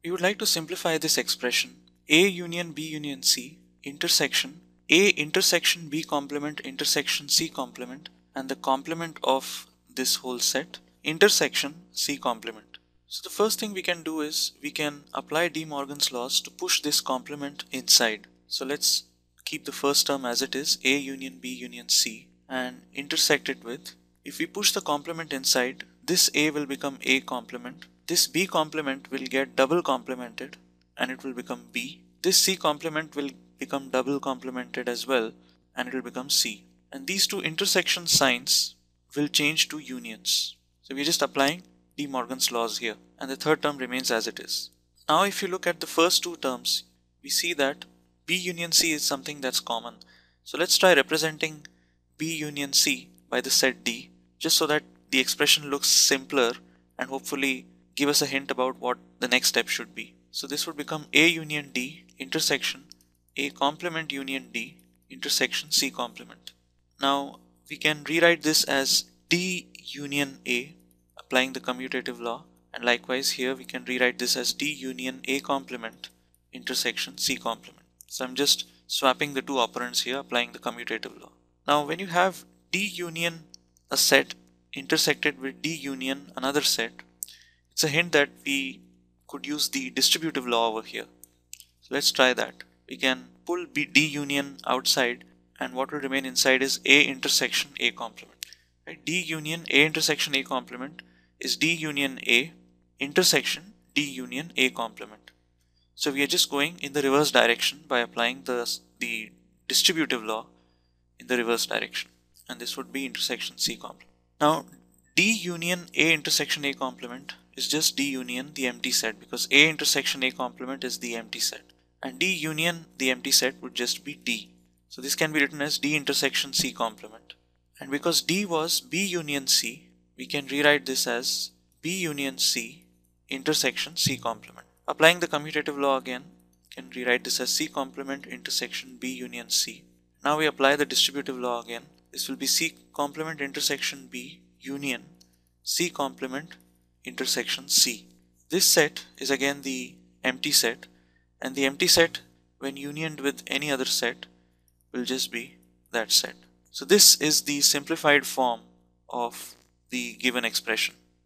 We would like to simplify this expression A union B union C intersection A intersection B complement intersection C complement and the complement of this whole set intersection C complement. So the first thing we can do is we can apply De Morgan's laws to push this complement inside. So let's keep the first term as it is, A union B union C, and intersect it with, if we push the complement inside, this A will become A complement, this B complement will get double complemented and it will become B, this C complement will become double complemented as well and it will become C, and these two intersection signs will change to unions. So we're just applying De Morgan's laws here, and the third term remains as it is. Now if you look at the first two terms, we see that B union C is something that's common. So let's try representing B union C by the set D, just so that the expression looks simpler and hopefully give us a hint about what the next step should be. So this would become A union D intersection A complement union D intersection C complement. Now we can rewrite this as D union A, applying the commutative law, and likewise here we can rewrite this as D union A complement intersection C complement. So I'm just swapping the two operands here, applying the commutative law. Now when you have D union a set intersected with D union another set, it's a hint that we could use the distributive law over here. So let's try that. We can pull D union outside and what will remain inside is A intersection A complement. Right? D union A intersection A complement is D union A intersection D union A complement. So we are just going in the reverse direction by applying the distributive law in the reverse direction, and this would be intersection C complement. Now D union A intersection A complement is just D union the empty set, because A intersection A complement is the empty set, and D union the empty set would just be D. So this can be written as D intersection C complement, and because D was B union C, we can rewrite this as B union C intersection C complement. Applying the commutative law again, can rewrite this as C complement intersection B union C. Now we apply the distributive law again. This will be C complement intersection B union C complement intersection C. This set is again the empty set, and the empty set when unioned with any other set will just be that set. So this is the simplified form of the given expression.